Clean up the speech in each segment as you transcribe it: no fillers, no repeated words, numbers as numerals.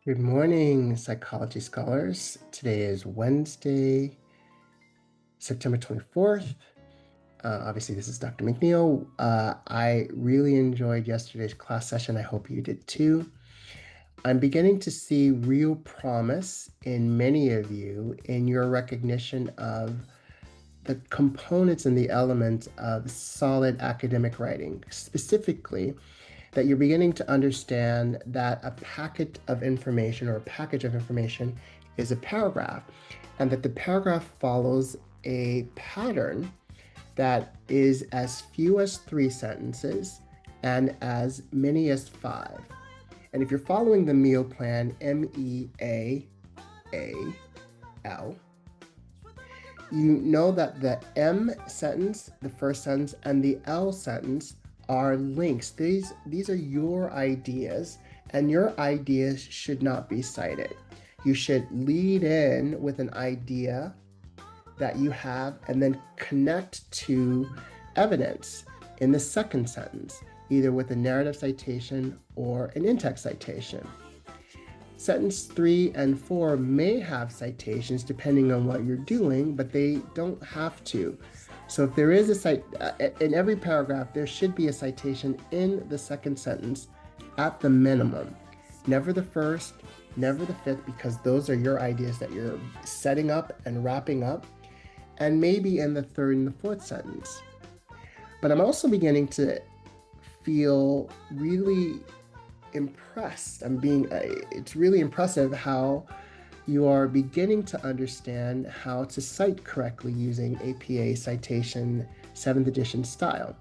Good morning, psychology scholars. Today is Wednesday, September 24th. Obviously, this is Dr. McNeal. I really enjoyed yesterday's class session. I hope you did too. I'm beginning to see real promise in many of you in your recognition of the components and the elements of solid academic writing, specifically that you're beginning to understand that a packet of information or a package of information is a paragraph, and that the paragraph follows a pattern that is as few as 3 sentences and as many as 5. And if you're following the meal plan, MEAAL, you know that the M sentence, the first sentence, and the L sentence are links. These are your ideas, and your ideas should not be cited. You should lead in with an idea that you have and then connect to evidence in the second sentence, either with a narrative citation or an in-text citation. Sentence 3 and 4 may have citations depending on what you're doing, but they don't have to. So if there is in every paragraph, there should be a citation in the second sentence at the minimum. Never the first, never the fifth, because those are your ideas that you're setting up and wrapping up, and maybe in the third and the fourth sentence. But I'm also beginning to feel really impressed. It's really impressive how you are beginning to understand how to cite correctly using APA Citation 7th edition style.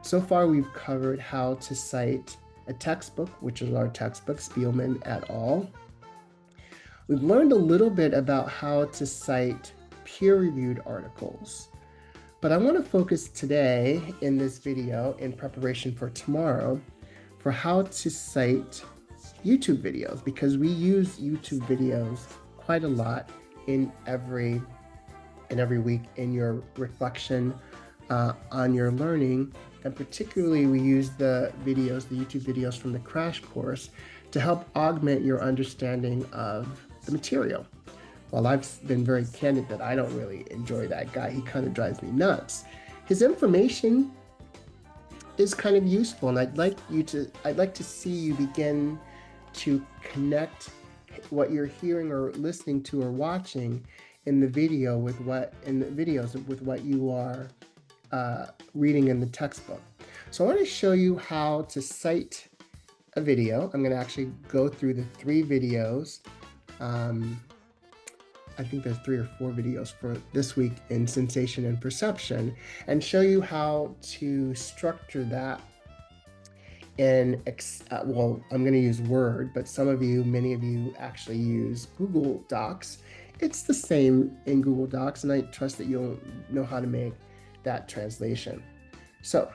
So far, we've covered how to cite a textbook, which is our textbook, Spielman et al. We've learned a little bit about how to cite peer-reviewed articles. But I want to focus today in this video, in preparation for tomorrow, for how to cite YouTube videos, because we use YouTube videos quite a lot in every week in your reflection on your learning. And particularly we use the YouTube videos from the crash course to help augment your understanding of the material. While I've been very candid that I don't really enjoy that guy, he kind of drives me nuts. His information is kind of useful, and I'd like to see you begin to connect what you're hearing or listening to or watching in the videos with what you are reading in the textbook. So I want to show you how to cite a video. I'm going to actually go through the 3 videos. I think there's 3 or 4 videos for this week in sensation and perception, and show you how to structure that in, I'm going to use Word, but many of you actually use Google Docs. It's the same in Google Docs, and I trust that you'll know how to make that translation. So,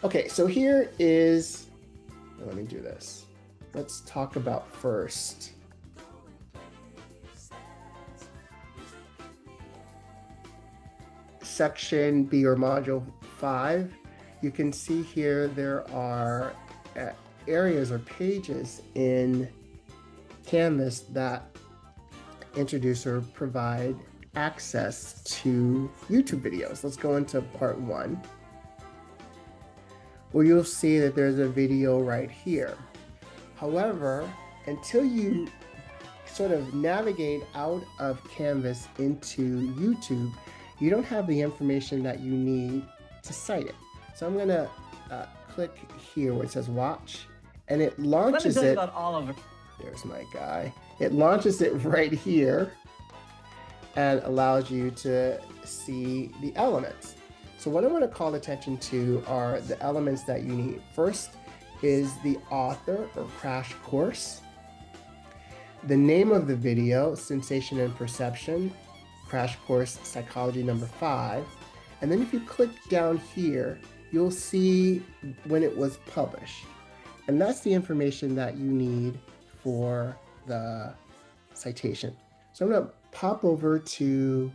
okay, so here is, let me do this. Let's talk about first. Section B, or module 5, you can see here there are areas or pages in Canvas that introduce or provide access to YouTube videos. Let's go into part 1, where you'll see that there's a video right here. However, until you sort of navigate out of Canvas into YouTube, you don't have the information that you need to cite it. So I'm going to click here where it says watch, and it launches it. Let me tell you about all of it. There's my guy. It launches it right here and allows you to see the elements. So what I want to call attention to are the elements that you need. First is the author or crash course, the name of the video, Sensation and Perception, Crash Course Psychology number 5. And then if you click down here, you'll see when it was published. And that's the information that you need for the citation. So I'm going to pop over to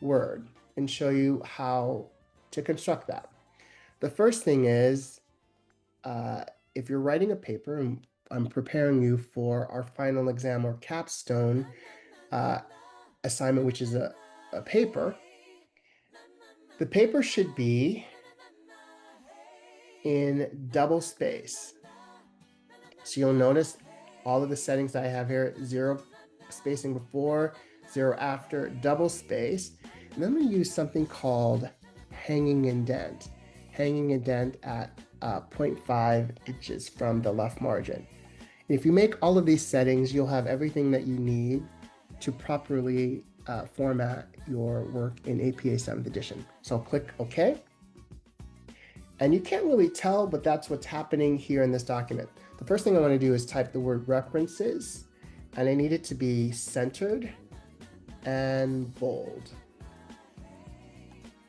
Word and show you how to construct that. The first thing is, if you're writing a paper, and I'm preparing you for our final exam or capstone assignment, which is a paper. The paper should be in double space. So you'll notice all of the settings I have here: 0 spacing before, 0 after, double space. And then I'm going to use something called hanging indent. Hanging indent at 0.5 inches from the left margin. If you make all of these settings, you'll have everything that you need to properly format your work in APA 7th edition. So I'll click OK. And you can't really tell, but that's what's happening here in this document. The first thing I want to do is type the word references, and I need it to be centered and bold.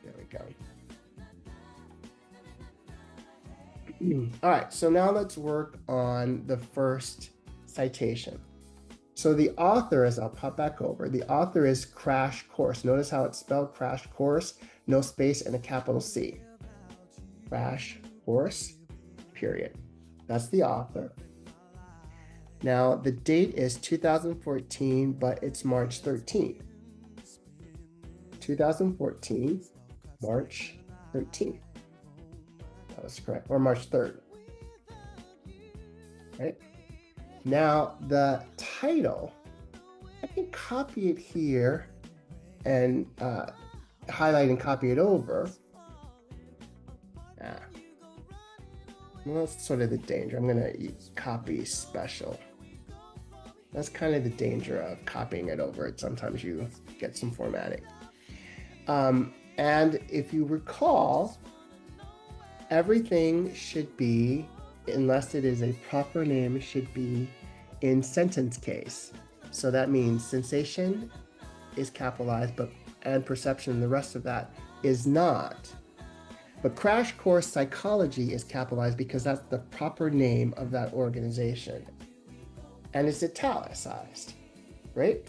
There we go. All right, so now let's work on the first citation. So the author, as I'll pop back over, the author is Crash Course. Notice how it's spelled: Crash Course, no space and a capital C. Crash Course, period. That's the author. Now the date is 2014, but it's March 13. 2014, March 13. That was correct, or March 3rd. Right? Now the title, I can copy it here and highlight and copy it over. Well, that's sort of the danger. I'm going to copy special. That's kind of the danger of copying it over. Sometimes you get some formatting. And if you recall, everything should be, unless it is a proper name, should be in sentence case. So that means sensation is capitalized, and perception, the rest of that is not. But Crash Course Psychology is capitalized because that's the proper name of that organization. And it's italicized, right?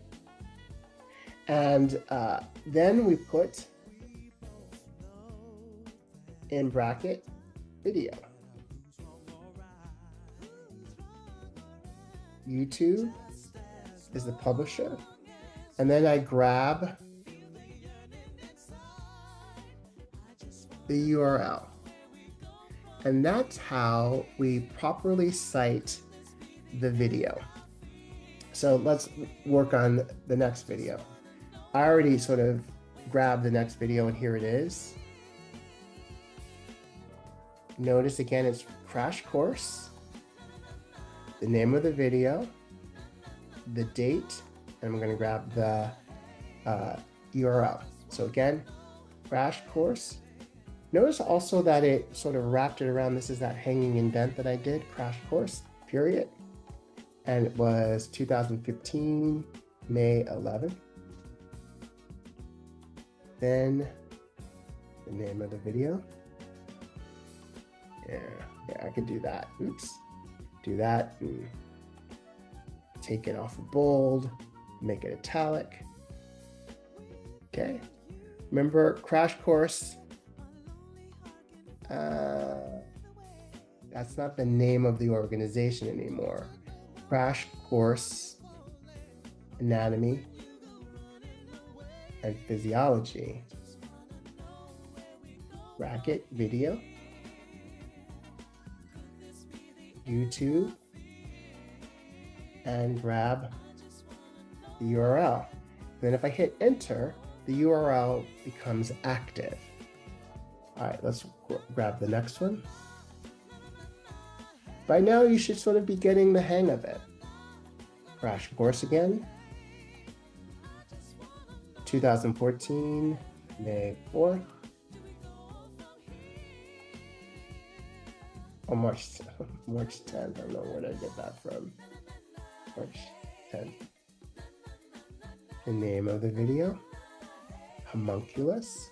And then we put in bracket video. YouTube is the publisher. And then I grab the URL. And that's how we properly cite the video. So let's work on the next video. I already sort of grabbed the next video, and here it is. Notice again, it's Crash Course, the name of the video, the date, and I'm going to grab the URL. So again, Crash Course. Notice also that it sort of wrapped it around. This is that hanging indent that I did, Crash Course, period. And it was 2015, May 11th. Then the name of the video. Yeah, I could do that. Oops. Do that and take it off of bold, make it italic. Okay. Remember, Crash Course. That's not the name of the organization anymore. Crash Course Anatomy and Physiology. Bracket video. YouTube. And grab the URL. Then if I hit enter, the URL becomes active. All right, let's grab the next one. By now, you should sort of be getting the hang of it. Crash Course again. 2014, May 4th. Oh, March 10th. I don't know where I get that from. March 10th. The name of the video, Homunculus.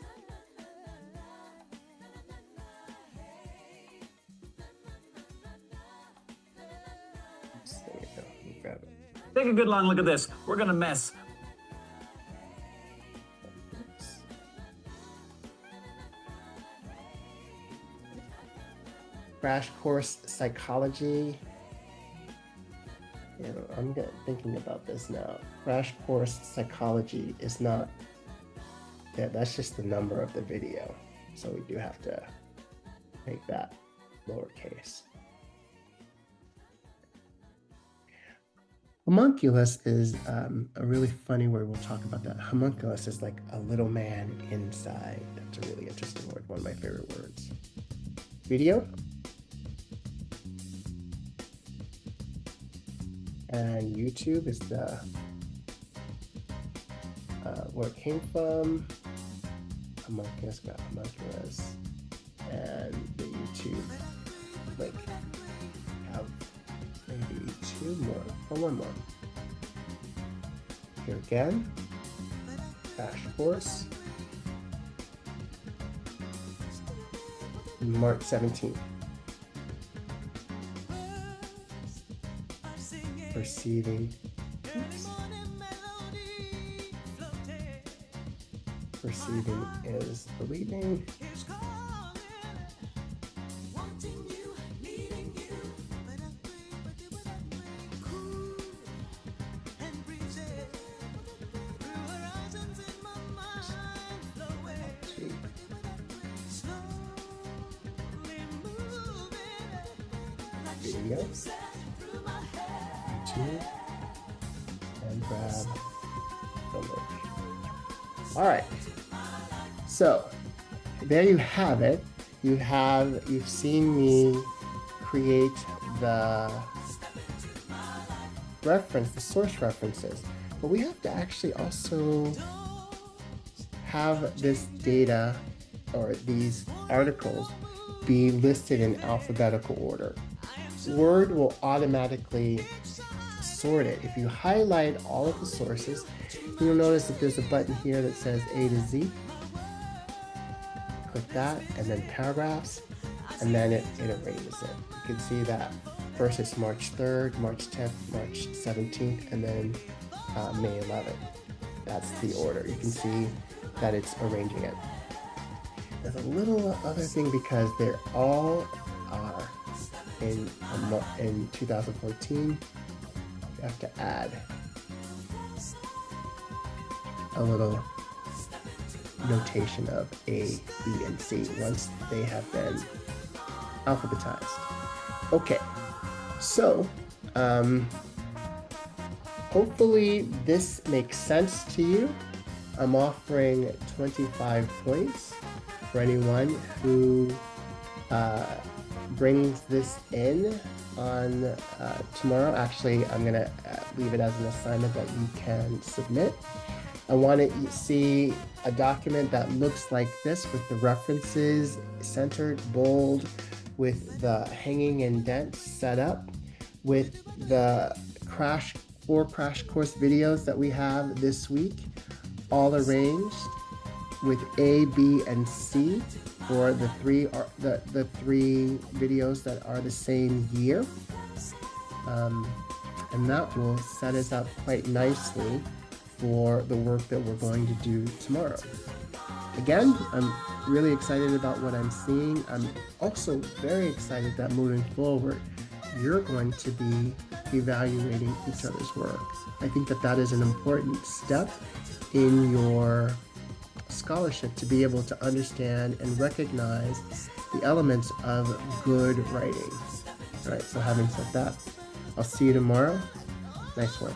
Take a good long look at this. We're gonna mess. Crash Course Psychology. You know, I'm thinking about this now. Crash course psychology is not, yeah, that's just the number of the video. So we do have to make that lowercase. Homunculus is a really funny word. We'll talk about that. Homunculus is like a little man inside. That's a really interesting word. One of my favorite words. Video. And YouTube is the where it came from. Homunculus, got homunculus, and the YouTube link. Have maybe two more, or one more. Here again, crash course, March 17th. Perceiving, perceiving is believing. Video. YouTube, and grab the link. All right, so there you have it. You've seen me create the reference, the source references, but we have to actually also have this data or these articles be listed in alphabetical order. Word will automatically sort it. If you highlight all of the sources, you'll notice that there's a button here that says A to Z. Click that, and then paragraphs, and then it arranges it. You can see that first it's March 3rd, March 10th, March 17th, and then May 11th. That's the order. You can see that it's arranging it. There's a little other thing because they're all are in 2014. You have to add a little notation of A, B, and C once they have been alphabetized. Okay, so hopefully this makes sense to you. I'm offering 25 points for anyone who brings this in on tomorrow. Actually, I'm gonna leave it as an assignment that you can submit. I want to see a document that looks like this with the references centered, bold, with the hanging indents set up, with the four crash course videos that we have this week, all arranged with A, B, and C for the three videos that are the same year. And that will set us up quite nicely for the work that we're going to do tomorrow. Again, I'm really excited about what I'm seeing. I'm also very excited that moving forward, you're going to be evaluating each other's work. I think that is an important step in your scholarship, to be able to understand and recognize the elements of good writing. All right, so having said that, I'll see you tomorrow. Nice work.